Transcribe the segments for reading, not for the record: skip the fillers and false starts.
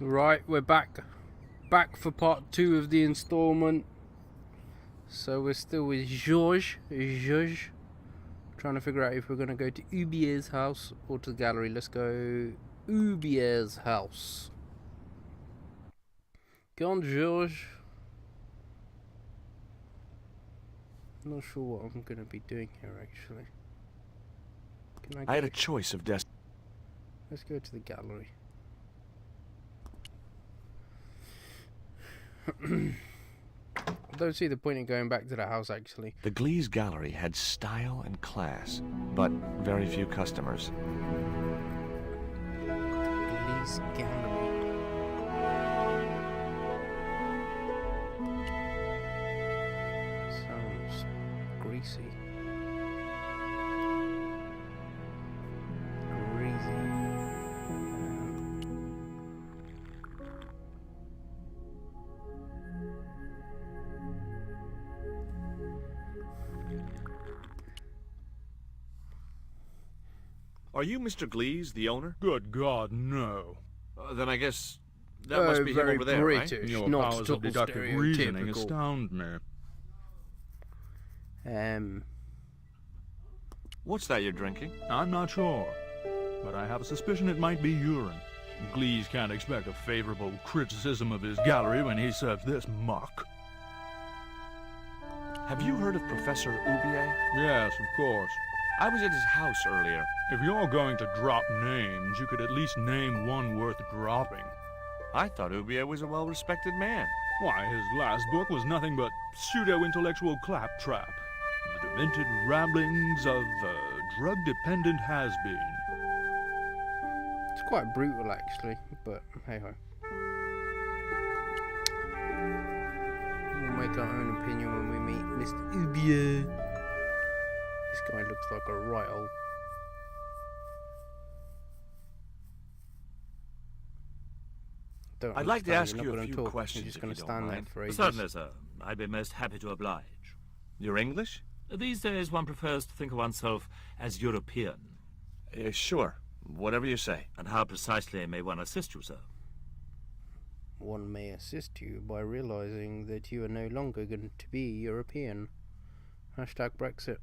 Right, we're back for part 2 of the installment. So we're still with George, trying to figure out if we're going to go to Ubier's house or to the gallery. Let's go Ubier's house. Go on, George. I'm not sure what I'm going to be doing here, actually. I had a choice of Let's go to the gallery. I don't see the point in going back to the house, actually. The Glee's gallery had style and class, but very few customers. Glee's gallery. Sounds greasy. Are you Mr. Glee's, the owner? Good God, no. Then I guess that must be him over there, British, right? Your not powers of deductive reasoning stereotypical. astound me. What's that you're drinking? I'm not sure, but I have a suspicion it might be urine. Glees can't expect a favorable criticism of his gallery when he serves this muck. Have you heard of Professor Ubier? Yes, of course. I was at his house earlier. If you're going to drop names, you could at least name one worth dropping. I thought Ubier was a well-respected man. Why, his last book was nothing but pseudo-intellectual claptrap. The demented ramblings of a drug-dependent has-been. It's quite brutal, actually, but hey-ho. We'll make our own opinion when we meet Mr. Ubier. This guy looks like a right old... I'd like to ask you a few talk. questions, You're just if going you to don't stand there mind. for ages. Certainly, sir. I'd be most happy to oblige. You're English? These days one prefers to think of oneself as European. Sure. Whatever you say. And how precisely may one assist you, sir? One may assist you by realizing that you are no longer going to be European. Hashtag Brexit.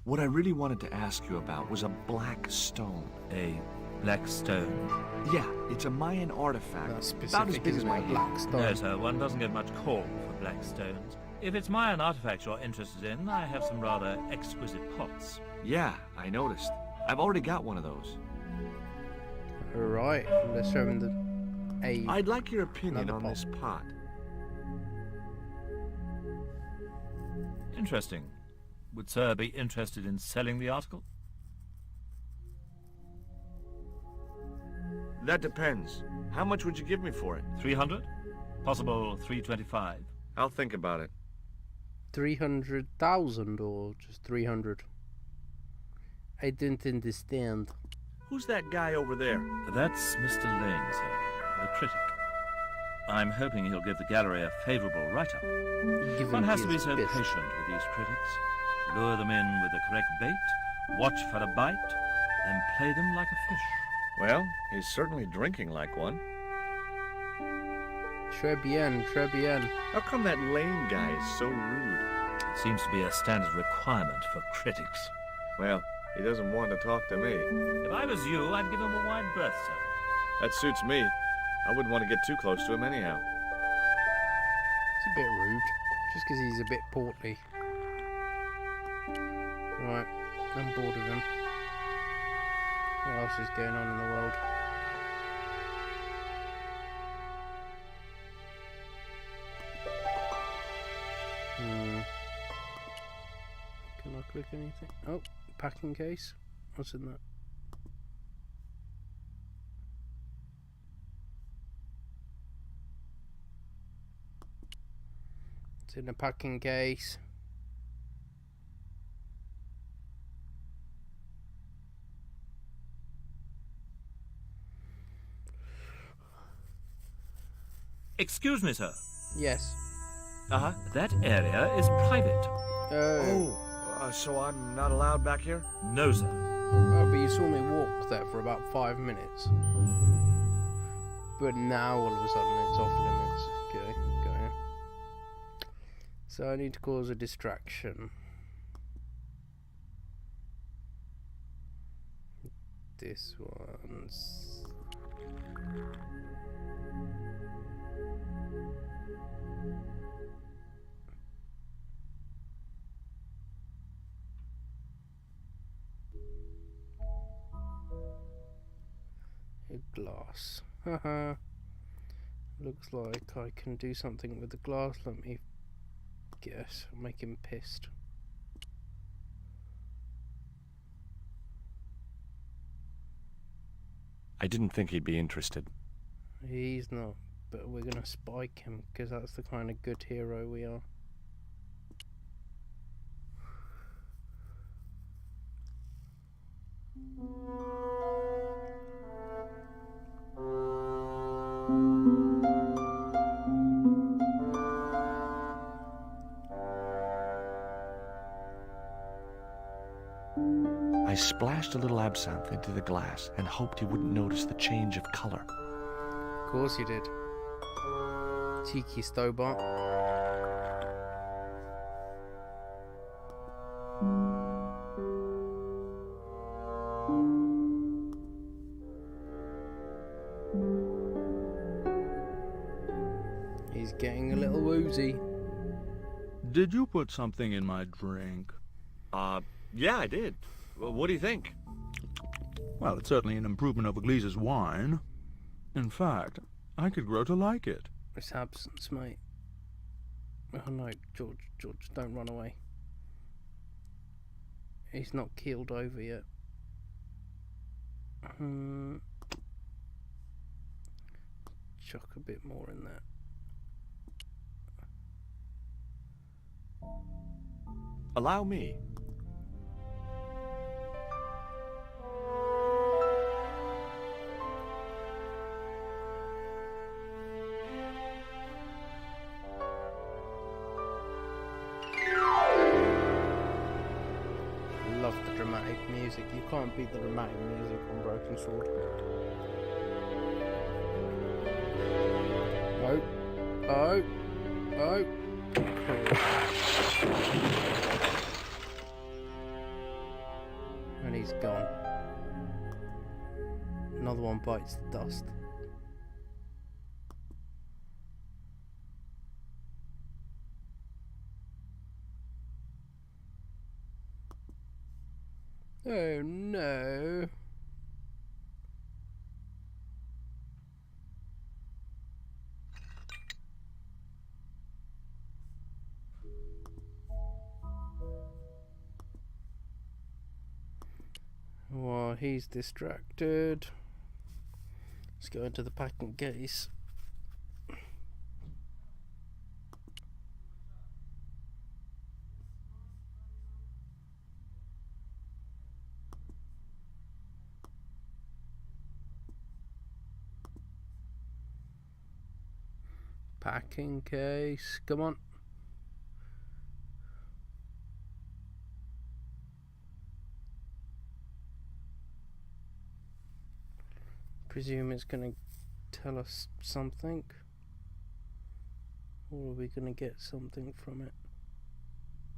What I really wanted to ask you about was a black stone. A black stone? Yeah, it's a Mayan artifact. That's about as specific, big as isn't my it? hand. Black stone. No, sir. One doesn't get much call for black stones. If it's Mayan artifacts you're interested in, I have some rather exquisite pots. Yeah, I noticed. I've already got one of those. Alright, let's show him the... I'd like your opinion Another on pot. this pot. Interesting. Would sir be interested in selling the article? That depends. How much would you give me for it? 300? Possible 325? I'll think about it. 300,000 or just 300? I don't understand. Who's that guy over there? That's Mr. Lane, sir, the critic. I'm hoping he'll give the gallery a favourable write-up. Give One him has to be his so best. patient with these critics. Lure them in with the correct bait, watch for a bite, and play them like a fish. Well, he's certainly drinking like one. Très bien, très bien. How come that Lane guy is so rude? It seems to be a standard requirement for critics. Well, he doesn't want to talk to me. If I was you, I'd give him a wide berth, sir. That suits me. I wouldn't want to get too close to him anyhow. It's a bit rude, just because he's a bit portly. Right, I'm bored of him. What else is going on in the world? Can I click anything? Oh, packing case. What's in that? It's in a packing case. Excuse me, sir. Yes. Uh-huh. That area is private. So I'm not allowed back here? No, sir. Oh, but you saw me walk there for about 5 minutes. But now all of a sudden it's off limits. Okay, got it. So I need to cause a distraction. This one's... a glass. Haha. Looks like I can do something with the glass. Let me guess. Make him pissed. I didn't think he'd be interested. He's not, but we're gonna spike him because that's the kind of good hero we are. I splashed a little absinthe into the glass and hoped he wouldn't notice the change of color. Of course you did. Cheeky Stobart. He's getting a little woozy. Did you put something in my drink? Yeah, I did. Well, what do you think? Well, it's certainly an improvement over Gleese's wine. In fact, I could grow to like it. It's absence, mate. Oh no, George, don't run away. He's not keeled over yet. Chuck a bit more in that. Allow me. Love the dramatic music. You can't beat the dramatic music on Broken Sword. Oh. Oh. Oh. And he's gone. Another one bites the dust. Oh no. While he's distracted, let's go into the packing case. Packing case, come on. Presume it's going to tell us something, or are we going to get something from it?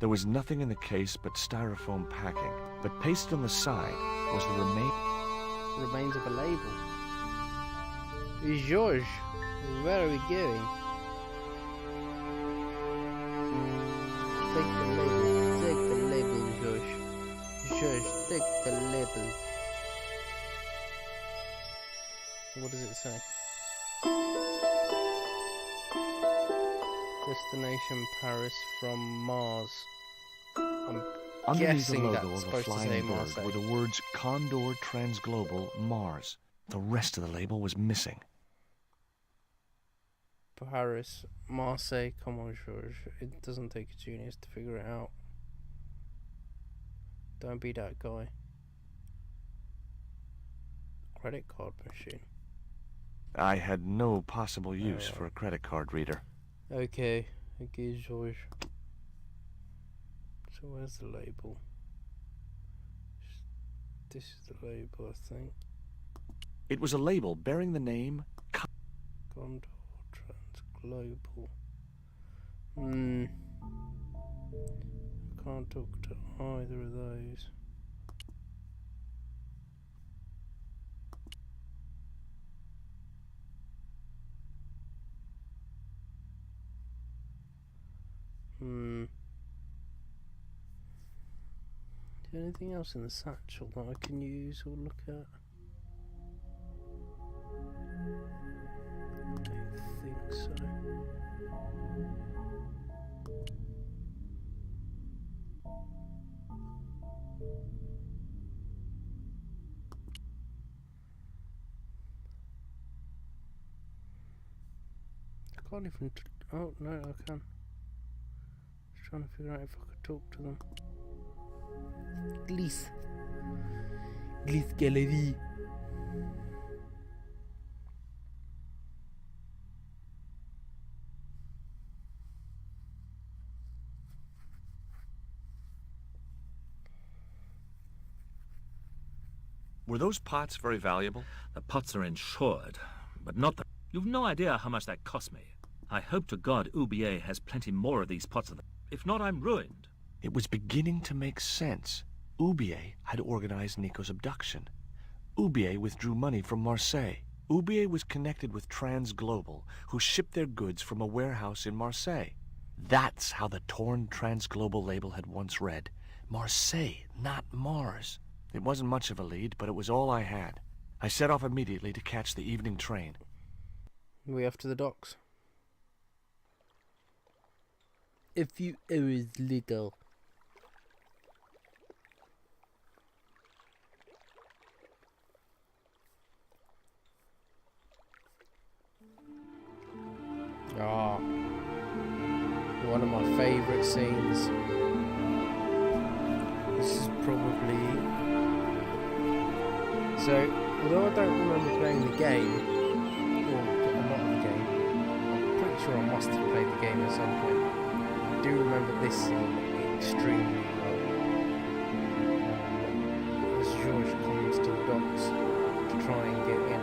There was nothing in the case but styrofoam packing, but pasted on the side was the Remains of a label. George, where are we going? Take the label, George. George, take the label. What does it say? Destination Paris from Mars. I'm Underneath the guessing logo that's of a supposed to say flying bird Marseille. were the words Condor Transglobal Mars. The rest of the label was missing. Paris, Marseille, come on, George. It doesn't take a genius to figure it out. Don't be that guy. Credit card machine. I had no possible use for a credit card reader. Okay, George. So where's the label? This is the label, I think. It was a label bearing the name Condor Transglobal. Can't talk to either of those. Is there anything else in the satchel that I can use or look at? I don't think so. I can't even. Oh no, I can. Just trying to figure out if I could talk to them. Glisse Galerie. Were those pots very valuable? The pots are insured, but not the... You've no idea how much that cost me. I hope to God Oubier has plenty more of these pots of them. If not, I'm ruined. It was beginning to make sense. Oubier had organized Nico's abduction. Oubier withdrew money from Marseille. Oubier was connected with Transglobal, who shipped their goods from a warehouse in Marseille. That's how the torn Transglobal label had once read. Marseille, not Mars. It wasn't much of a lead, but it was all I had. I set off immediately to catch the evening train. We off to the docks. A few hours later. Ah, one of my favourite scenes. This is probably... So, although I don't remember playing the game, or a lot of the game, I'm pretty sure I must have played the game at some point. I do remember this scene extremely well. As George comes to the docks to try and get in.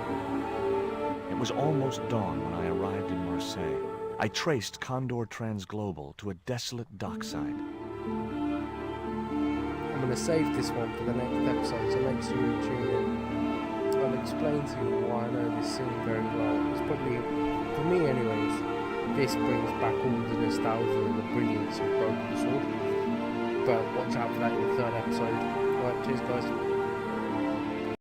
It was almost dawn when I arrived in Marseille. I traced Condor Transglobal to a desolate dockside. I'm going to save this one for the next episode, so make sure you tune in. I'll explain to you why I know this scene very well. It's probably, for me anyways, this brings back all the nostalgia and the brilliance of Broken Sword. But watch out for that in the third episode. Right, cheers guys.